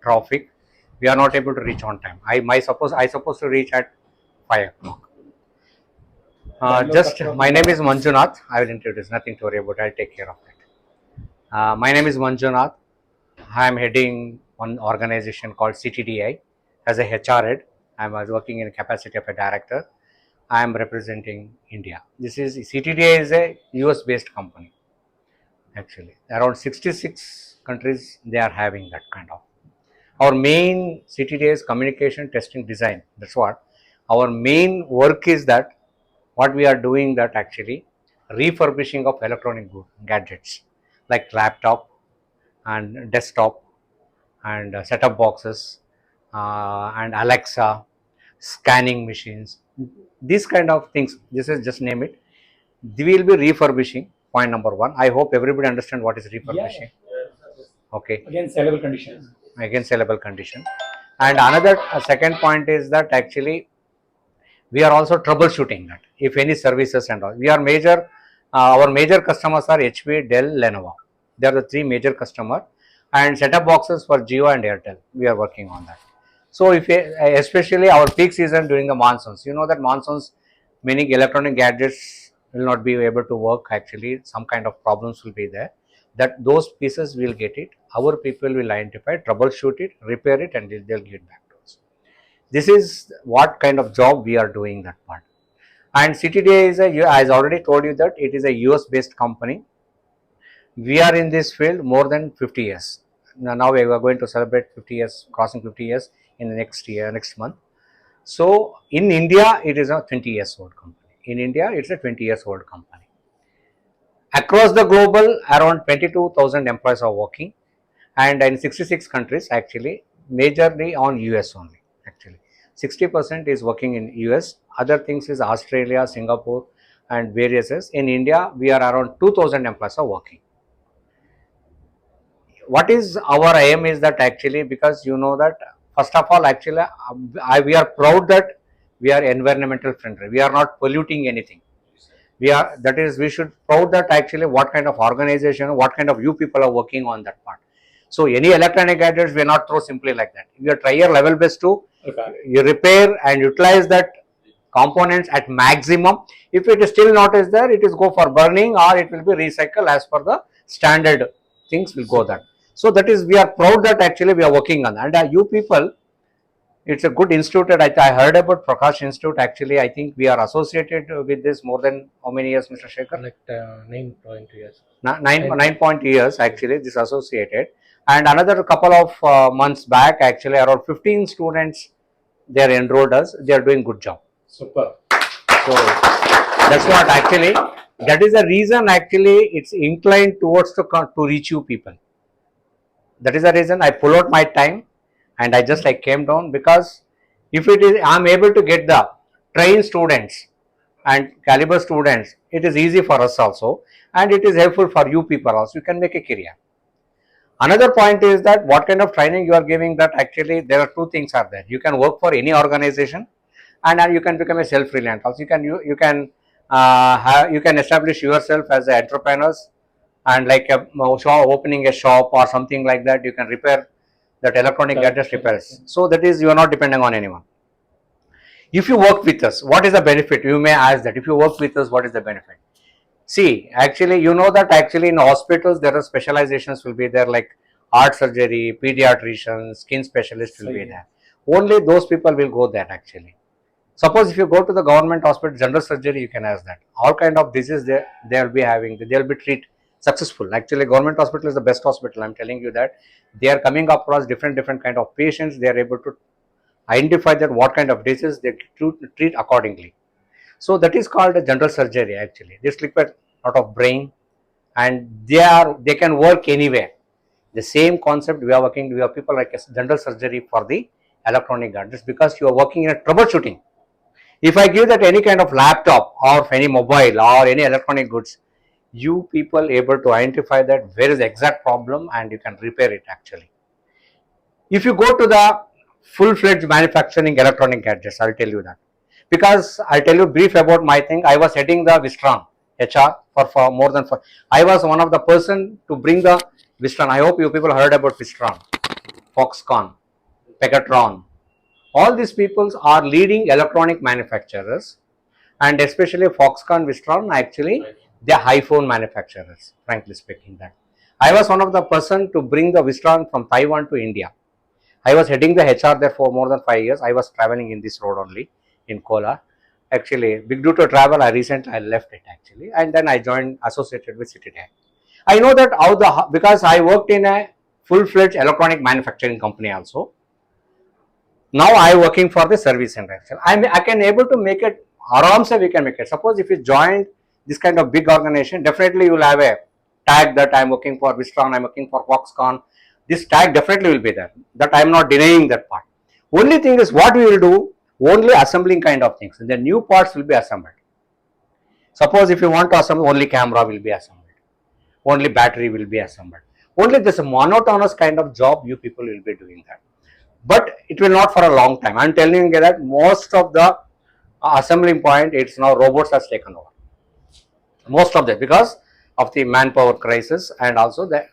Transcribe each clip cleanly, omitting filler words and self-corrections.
traffic. We are not able to reach on time. I supposed to reach at 5 o'clock. My name is Manjunath. I will introduce. Nothing to worry about. I'll take care of it. My name is Manjunath. I am heading one organization called CTDI as a HR head. I was working in the capacity of a director. I am representing India. This is CTDI is a US based company. Actually, around 66 countries they are having that kind of. Our main CTDI is communication, testing, design. That's what our main work is. That what we are doing, that actually refurbishing of electronic gadgets like laptop and desktop and set-top boxes and Alexa, scanning machines, these kind of things. This is just name it. We will be refurbishing. Point number one. I hope everybody understand what is refurbishing. Okay. Again, sellable conditions. Again, sellable condition. And another second point is that actually we are also troubleshooting that if any services and all. We are major. Our major customers are HP, Dell, Lenovo. They are the three major customers. And set-top boxes for Jio and Airtel. We are working on that. So if especially our peak season during the monsoons, you know that monsoons, many electronic gadgets will not be able to work. Actually, some kind of problems will be there. That those pieces will get it. Our people will identify, troubleshoot it, repair it, and they'll get back to us. This is what kind of job we are doing, that part. And CTDI is as I already told you, that it is a US based company. We are in this field more than 50 years. Now we are going to celebrate 50 years, crossing 50 years in the next month. So in India, it is a 20 years old company. In India, it's a 20 years old company. Across the global, around 22,000 employees are working, and in 66 countries, actually, majorly on US only. Actually, 60% is working in US. Other things is Australia, Singapore, and various. In India, we are around 2,000 employees are working. What is our aim is that actually, because you know that first of all, actually, we are proud that we are environmental friendly. We are not polluting anything. We are, that is, we should proud that actually what kind of organization, what kind of you people are working on that part. So any electronic gadgets we are not throw simply like that. We are try your level best to you repair and utilize that components at maximum. If it is still not is there, it is go for burning or it will be recycled as per the standard things will go that. So that is, we are proud that actually we are working on, and you people, it's a good institute. I heard about Prakash Institute. Actually, I think we are associated with this more than how many years, Mr. Shekhar? Like 9.2 years. 9 years actually this associated. And another couple of months back, actually around 15 students, they are enrolled us. They are doing good job. Super. So that's what actually, that is the reason actually it's inclined towards to reach you people. That is the reason I pull out my time and I came down, because if it is, I am able to get the trained students and caliber students, it is easy for us also, and it is helpful for you people also. You can make a career. Another point is that what kind of training you are giving, that actually there are two things are there. You can work for any organization, and you can become a self-reliant also. You can establish yourself as an entrepreneurs, and like opening a shop or something like that. You can repair that electronic gadgets repairs. So that is, you are not depending on anyone. If you work with us, what is the benefit? You may ask that. If you work with us, what is the benefit? See, actually, you know that actually in hospitals there are specializations will be there, like heart surgery, pediatricians, skin specialists will be there. Only those people will go there actually. Suppose if you go to the government hospital, general surgery, you can ask that. All kind of diseases they will be having, they will be treated successful. Actually, government hospital is the best hospital. I'm telling you that they are coming across different kind of patients. They are able to identify that what kind of disease they treat accordingly. So that is called a general surgery actually. They sleep a lot of brain, and they can work anywhere. The same concept we are working. We have people like a general surgery for the electronic gadgets, because you are working in a troubleshooting. If I give that any kind of laptop or any mobile or any electronic goods, you people able to identify that where is the exact problem, and you can repair it actually. If you go to the full-fledged manufacturing electronic gadgets, I'll tell you that. Because I'll tell you brief about my thing. I was heading the Vistron HR for more than I was one of the person to bring the Vistron. I hope you people heard about Vistron. Foxconn, Pegatron, all these peoples are leading electronic manufacturers, and especially Foxconn, Wistron, actually they are iPhone manufacturers, frankly speaking. That I was one of the person to bring the Wistron from Taiwan to India. I was heading the HR there for more than 5 years. I was traveling in this road only in Kola. Actually, due to travel, I left it actually, and then I joined associated with CTDI. I know that how the, because I worked in a full-fledged electronic manufacturing company also. Now I working for the service center. I can able to make it. Aram se we can make it. Suppose if you join this kind of big organization, definitely you will have a tag that I am working for Wistron, I am working for Foxconn. This tag definitely will be there. That I am not denying that part. Only thing is what we will do, only assembling kind of things. And the new parts will be assembled. Suppose if you want to assemble, only camera will be assembled. Only battery will be assembled. Only this monotonous kind of job you people will be doing that. But it will not for a long time. I am telling you that most of the assembling point, it's now robots has taken over. Most of that because of the manpower crisis and also the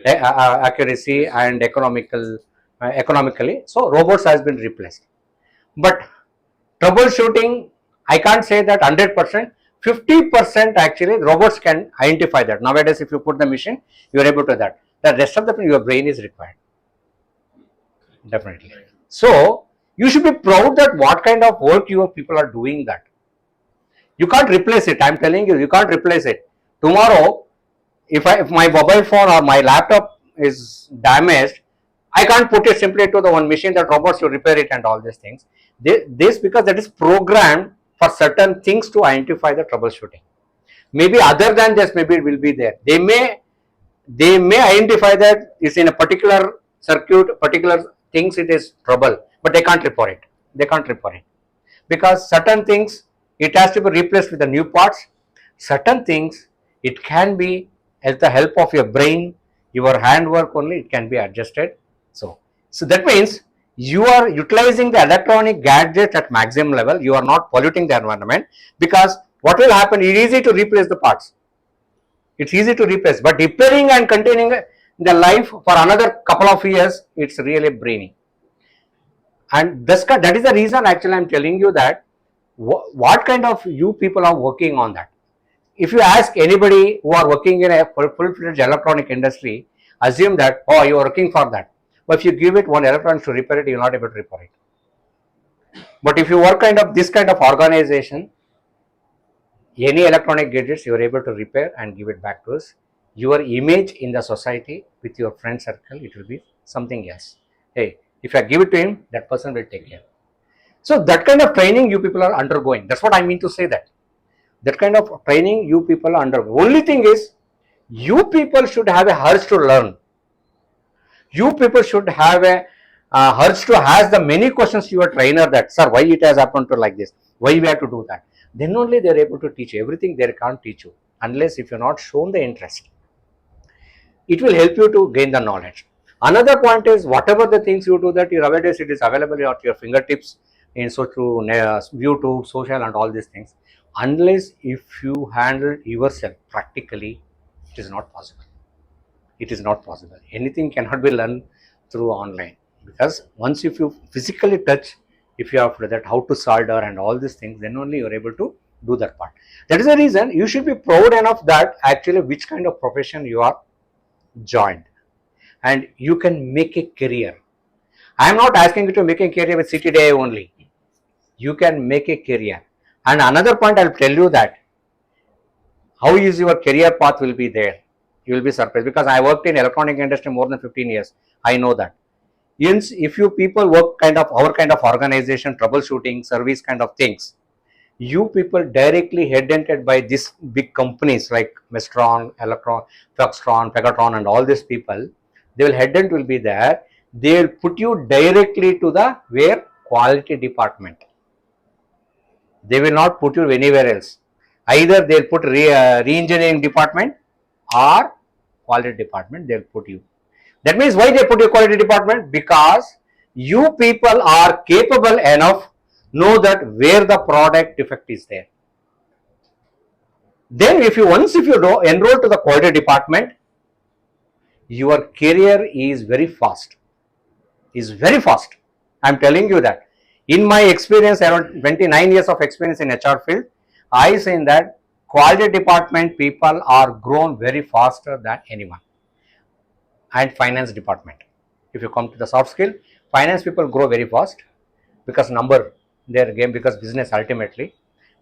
accuracy and economically. So robots has been replaced. But troubleshooting, I can't say that 100%. 50% actually robots can identify that. Nowadays, if you put the machine, you are able to that. The rest of the your brain is required. Definitely. So you should be proud that what kind of work your people are doing that. You can't replace it. I'm telling you, you can't replace it. Tomorrow, if my mobile phone or my laptop is damaged, I can't put it simply to the one machine that robots will repair it and all these things. This because that is programmed for certain things to identify the troubleshooting. Maybe other than this, maybe it will be there. They may identify that it's in a particular circuit, particular things it is trouble, but they can't report it. They can't report it because certain things it has to be replaced with the new parts. Certain things it can be with the help of your brain, your handwork only it can be adjusted. So that means you are utilizing the electronic gadgets at maximum level. You are not polluting the environment because what will happen? It is easy to replace the parts. It's easy to replace, but repairing and containing the life for another couple of years, it's really brainy. And that is the reason actually I'm telling you that what kind of you people are working on that. If you ask anybody who are working in a full-fledged electronic industry, assume that, oh, you are working for that. But if you give it one electronics to repair it, you are not able to repair it. But if you work kind of this kind of organization, any electronic gadgets you are able to repair and give it back to us. Your image in the society with your friend circle, it will be something else. Hey, if I give it to him, that person will take care. So that kind of training you people are undergoing. That's what I mean to say that. That kind of training you people are undergoing. Only thing is, you people should have a urge to learn. You people should have a urge to ask the many questions to your trainer that, sir, why it has happened to like this? Why we have to do that? Then only they are able to teach you. Everything they can't teach you unless if you're not shown the interest. It will help you to gain the knowledge. Another point is whatever the things you do that nowadays it is available at your fingertips in so through YouTube, social and all these things. Unless if you handle yourself practically, it is not possible. It is not possible. Anything cannot be learned through online because once if you physically touch, if you have that how to solder and all these things, then only you are able to do that part. That is the reason you should be proud enough that actually which kind of profession you are joined and you can make a career. I am not asking you to make a career with CTDI only. You can make a career. And another point I will tell you that how is your career path will be there. You will be surprised because I worked in electronic industry more than 15 years. I know that. If you people work kind of our kind of organization, troubleshooting, service kind of things, you people directly headhunted by these big companies like Mistron, Electron, Foxtron, Pegatron and all these people, they will headhunt will be there. They will put you directly to the where quality department. They will not put you anywhere else. Either they will put re-engineering department or quality department they will put you. That means why they put you quality department? Because you people are capable enough know that where the product defect is there. Then if you enroll to the quality department, your career is very fast. is very fast. I'm telling you that. In my experience, around 29 years of experience in HR field, I seen that quality department people are grown very faster than anyone. And finance department. If you come to the soft skill, finance people grow very fast because number their game, because business ultimately.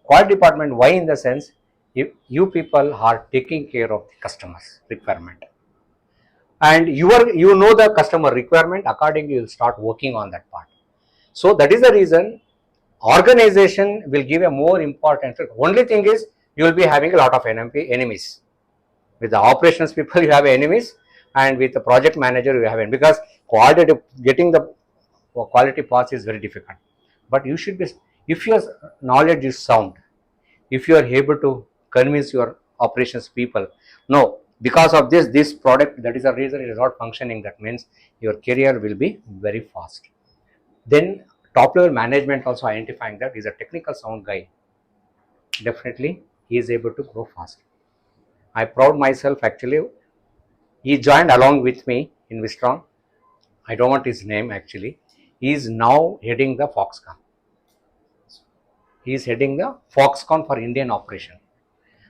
Quality department, why in the sense, if you people are taking care of the customers requirement, and you know the customer requirement, accordingly you will start working on that part. So that is the reason organization will give a more important. Only thing is you will be having a lot of enemies. With the operations people you have enemies, and with the project manager you have enemies, because quality getting the quality pass is very difficult. But you should be, if your knowledge is sound, if you are able to convince your operations people, no, because of this product, that is the reason it is not functioning, that means your career will be very fast. Then top level management also identifying that is a technical sound guy, definitely he is able to grow fast. I proud myself actually, he joined along with me in Wistron. I don't want his name actually. He is now heading the Foxconn. He is heading the Foxconn for Indian operation.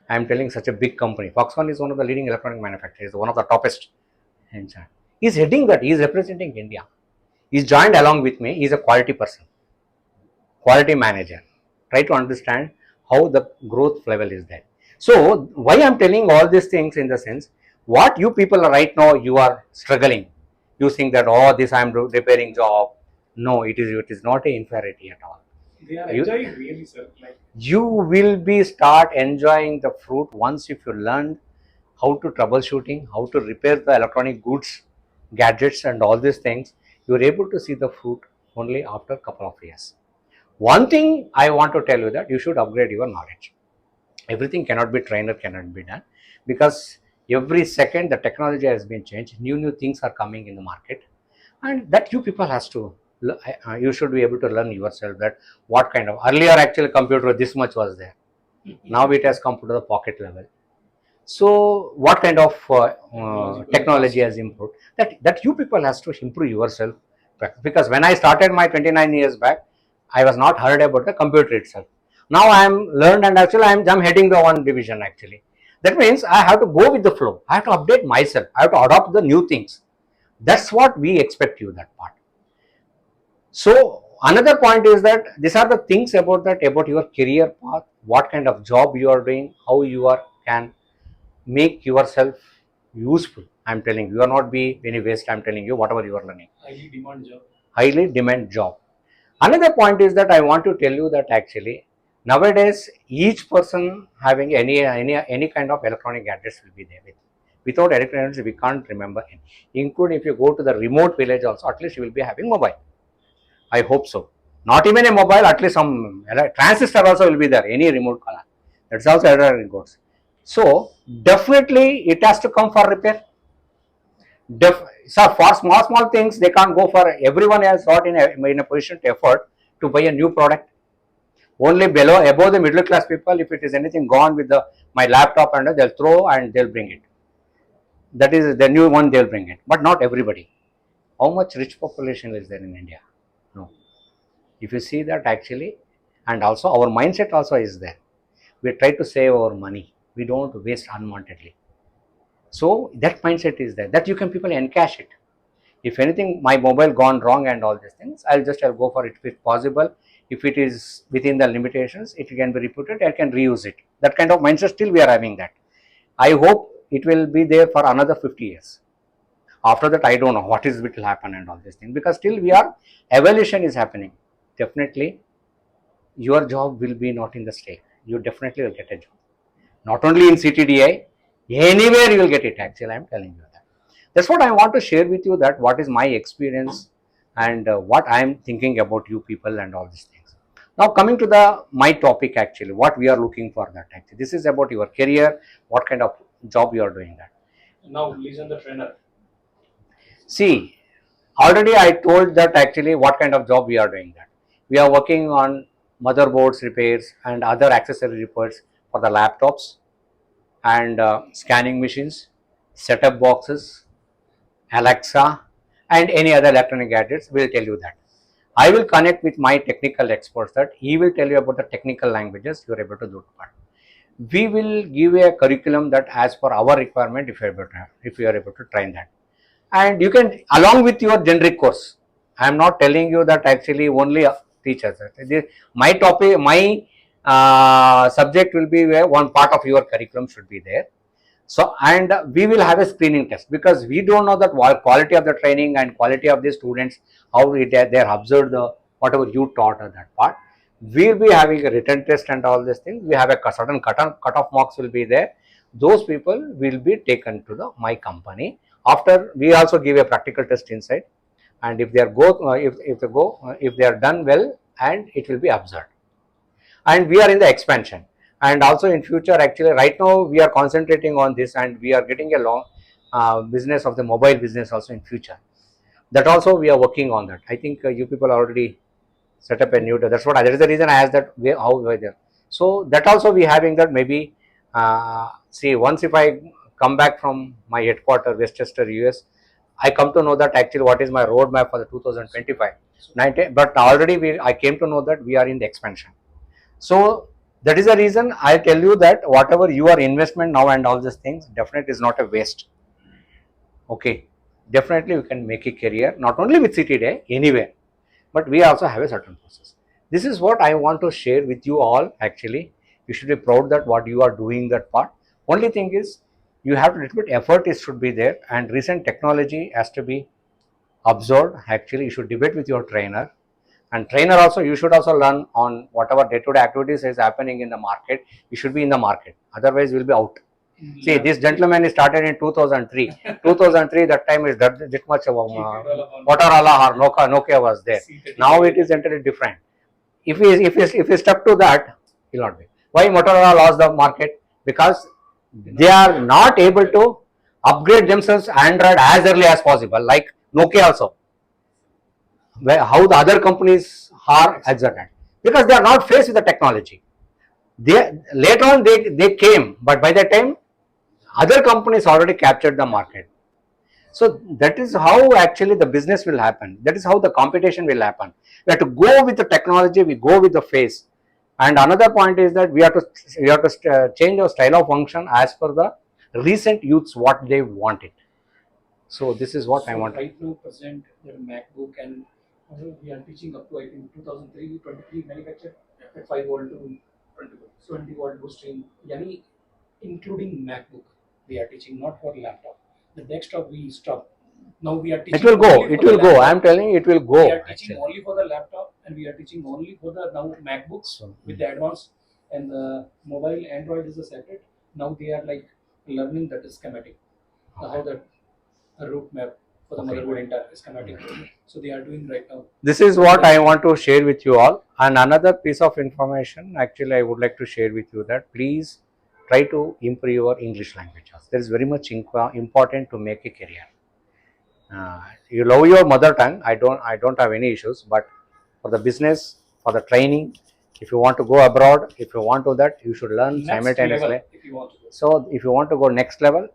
I am telling, such a big company. Foxconn is one of the leading electronic manufacturers, one of the toppest in China. He is heading that. He is representing India. He is joined along with me. He is a quality person, quality manager. Try to understand how the growth level is there. So why I am telling all these things in the sense, what you people are right now, you are struggling. You think that, oh, this I am repairing job. No, it is not a inferiority at all. They are enjoying really, sir. Like, You will be start enjoying the fruit once if you learn how to troubleshooting, how to repair the electronic goods, gadgets and all these things. You are able to see the fruit only after a couple of years. One thing I want to tell you, that you should upgrade your knowledge. Everything cannot be trained or cannot be done, because every second the technology has been changed, new things are coming in the market, and that you people has to you should be able to learn yourself, that what kind of, earlier actually computer this much was there, now it has come to the pocket level. So what kind of technology has improved, that you people has to improve yourself, because when I started my 29 years back, I was not heard about the computer itself. Now I am learned, and actually I'm heading the one division actually. That means I have to go with the flow, I have to update myself, I have to adopt the new things. That's what we expect you, that part. So another point is that these are the things about that, about your career path, what kind of job you are doing, how you are can make yourself useful. I'm telling you, you are not be any waste. I'm telling you, whatever you are learning, highly demand job. highly demand job. Another point is that I want to tell you that actually nowadays each person having any kind of electronic gadgets will be there with. Without electronics, we can't remember any. Including if you go to the remote village also, at least you will be having mobile. I hope so. Not even a mobile, at least some transistor also will be there, any remote color. That's also electronic goods. So definitely it has to come for repair. So for small things, they can't go for, everyone else not in a position to afford to buy a new product. Only below, above the middle class people, if it is anything gone with my laptop, and they'll throw and they'll bring it. That is the new one, they'll bring it, but not everybody. How much rich population is there in India? No. If you see that actually, and also our mindset also is there. We try to save our money. We don't waste unwantedly. So that mindset is there, that you can people encash it. If anything, my mobile gone wrong and all these things, I'll go for it if possible. If it is within the limitations, it can be reputed, I can reuse it. That kind of mindset, still we are having that. I hope it will be there for another 50 years. After that, I don't know what is will happen and all these things, because still we are, evolution is happening. Definitely, your job will be not in the stake. You definitely will get a job. Not only in CTDI, anywhere you will get it actually, I am telling you that. That's what I want to share with you, that what is my experience and what I am thinking about you people and all these things. Now coming to my topic actually, what we are looking for that actually. This is about your career, what kind of job you are doing that. Now listen the trainer. See, already I told that actually what kind of job we are doing that. We are working on motherboards repairs and other accessory repairs for the laptops and scanning machines, setup boxes, Alexa, and any other electronic gadgets, will tell you that. I will connect with my technical experts that he will tell you about the technical languages you are able to do that. We will give a curriculum that as per our requirement, if you are able to train that, and you can along with your generic course. I am not telling you that actually only teachers. My topic, my subject will be where one part of your curriculum should be there. So, and we will have a screening test, because we don't know that quality of the training and quality of the students, how they are observed the whatever you taught at that part. We will be having a written test and all these things. We have a certain cutoff marks will be there. Those people will be taken to the my company. After, we also give a practical test inside, and if they are if they are done well, and it will be observed. And we are in the expansion, and also in future, actually right now we are concentrating on this, and we are getting a long business of the mobile business also in future. That also we are working on that. I think you people already set up a new, that is the reason I asked that how we are there. So that also we having that, maybe see, once if I come back from my headquarter Westchester US, I come to know that actually what is my roadmap for the 2025 19, but already I came to know that we are in the expansion. So that is the reason I tell you that whatever your investment now and all these things, definitely is not a waste. Okay, definitely you can make a career, not only with CTDI, anywhere, but we also have a certain process. This is what I want to share with you all. Actually, you should be proud that what you are doing that part. Only thing is, you have a little bit effort should be there, and recent technology has to be observed. Actually, you should debate with your trainer, and trainer also, you should also learn on whatever day-to-day activities is happening in the market. You should be in the market, otherwise you will be out. See, this gentleman is started in 2003. 2003, that time is that much of Motorola or Nokia was there. Now it is entirely different. If he stuck to that, he will not be. Why Motorola lost the market? Because they are not able to upgrade themselves Android as early as possible, like Nokia also. How the other companies are exerted, because they are not faced with the technology. Later on they came, but by that time other companies already captured the market. So that is how actually the business will happen. That is how the competition will happen. We have to go with the technology, we go with the face. And another point is that we have to change our style of function as per the recent youths what they want it. So this is what I want. Right now, present the MacBook, and we are teaching up to, I think, 2003, 23 manufactured at 5 volt to 20 volt boosting. Yani, including MacBook, we are teaching, not for laptop. The desktop we stop. Now we are teaching. It will go. It will go. I am telling you, it will go. We are teaching only for the laptop, and we are teaching only for the now MacBooks with the advanced, and the mobile Android is a separate. Now they are like learning that is schematic, how that route map for the motherboard entire schematic. So they are doing right now. This is what I want to share with you all. And another piece of information, actually, I would like to share with you that please try to improve your English language. That is very much important to make a career. You love your mother tongue. I don't have any issues. But for the business, for the training, if you want to go abroad, if you want to that, you should learn simultaneously. So if you want to go next level,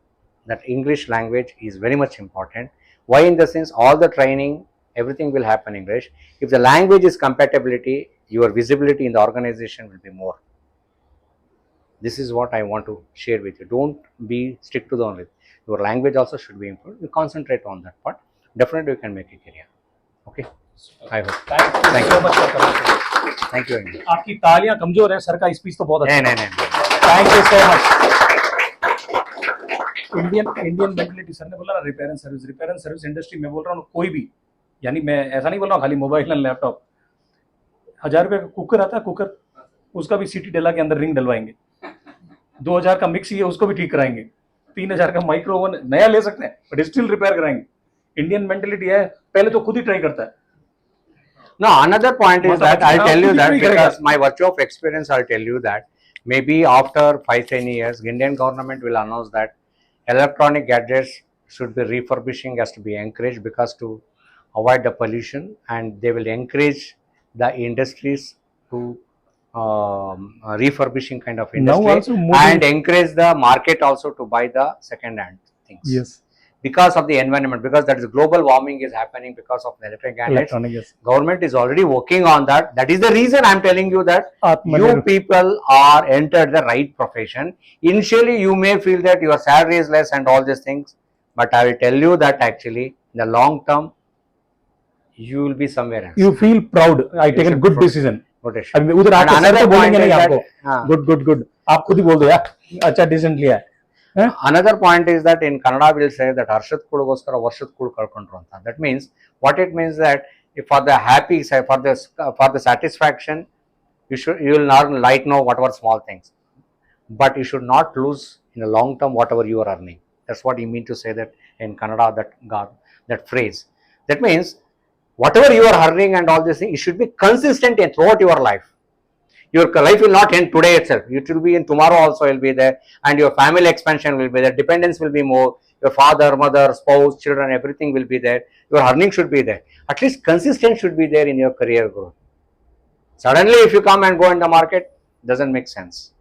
that English language is very much important. Why? In the sense, all the training, everything will happen in English. If the language is compatibility, your visibility in the organization will be more. This is what I want to share with you. Don't be strict to the only. Your language also should be improved. You concentrate on that part. Definitely you can make a career. Okay. I hope. Thank you so much for coming. Thank you. आपकी तालियां कमजोर है, sir का speech तो बहुत अच्छा। नहीं। Thank you so much. Indian mentality, sir ने बोला ना, रिपेयर एंड सर्विस इंडस्ट्री में बोल रहा हूँ, कोई भी, यानी मैं ऐसा नहीं बोल रहा हूँ खाली मोबाइल एंड लैपटॉप। 1000 रुपये का कुकर आता है, कुकर, उसका भी सीटी डला के अंदर रिंग डलवाएंगे। 2000 का मिक्सी है, उसको भी ठीक कराएंगे। 3000 का माइक्रो ओवन नया ले सकते हैं, बट स्टिल रिपेयर कराएंगे। इंडियन मेंटलिटी है, पहले तो खुद ही ट्राई करता है। No, another point is that I'll tell you that, because my virtue of experience, I'll tell you that maybe after 5-10 years, Indian government will announce that electronic gadgets should be refurbishing, has to be encouraged, because to avoid the pollution, and they will encourage the industries to refurbishing kind of industry, and encourage the market also to buy the second hand things. Yes. because of the environment, because that is global warming is happening because of the electric gadgets. Electronic, yes. Government is already working on that. That is the reason I'm telling you that you Atmanirbhar. people are entered the right profession. Initially, you may feel that your salary is less and all these things, but I will tell you that actually in the long term, you will be somewhere else. You feel proud. I taken should good proud. decision. Rotation. अभी उधर And आके sir another तो point बोलेंगे is नहीं that, आपको good good good आप खुद ही बोल दो यार अच्छा डिसीजन लिया है another point is that in Kannada we'll say that Harshat Kudugoskara Varshat Kudu Kalkontru anta. That means what it means that if for the happy side, for the satisfaction, you will not like know whatever small things, but you should not lose in the long term whatever you are earning. That's what you mean to say that in Kannada, that phrase. That means whatever you are earning and all these things, it should be consistent in throughout your life. Your life will not end today itself. It will be in tomorrow also will be there, and your family expansion will be there. Dependence will be more. Your father, mother, spouse, children, everything will be there. Your earning should be there. At least consistent should be there in your career growth. Suddenly, if you come and go in the market, doesn't make sense.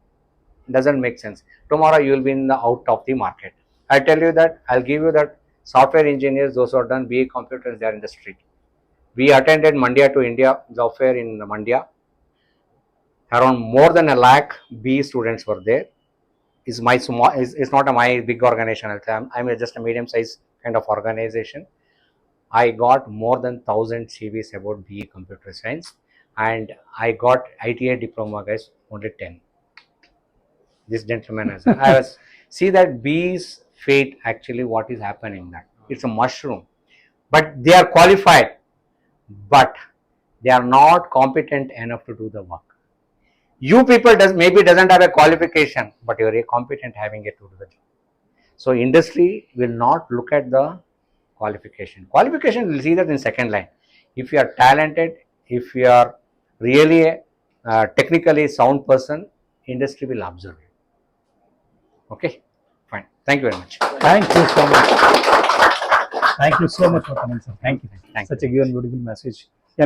Doesn't make sense. Tomorrow you will be in the out of the market. I tell you that, I'll give you that software engineers, those who are done BA computers, they are in the street. We attended Mandya to India job fair in Mandya. Around more than 1 lakh B students were there. It's my small, it's not my big organization. I'm just a medium size kind of organization. I got more than 1,000 CVs about BE computer science, and I got ITI diploma guys only 10. This gentleman has. I was see that bees fate actually what is happening that it's a mushroom, but they are qualified, but they are not competent enough to do the work. You people doesn't have a qualification, but you are competent having it to do the job. So industry will not look at the qualification. Qualification will see that in second line. If you are talented, if you are really a technically sound person, industry will observe you. Okay, fine. Thank you very much. Thank you so much. Thank you so much for coming, sir. Thank you. Thank Such you. a good and beautiful message.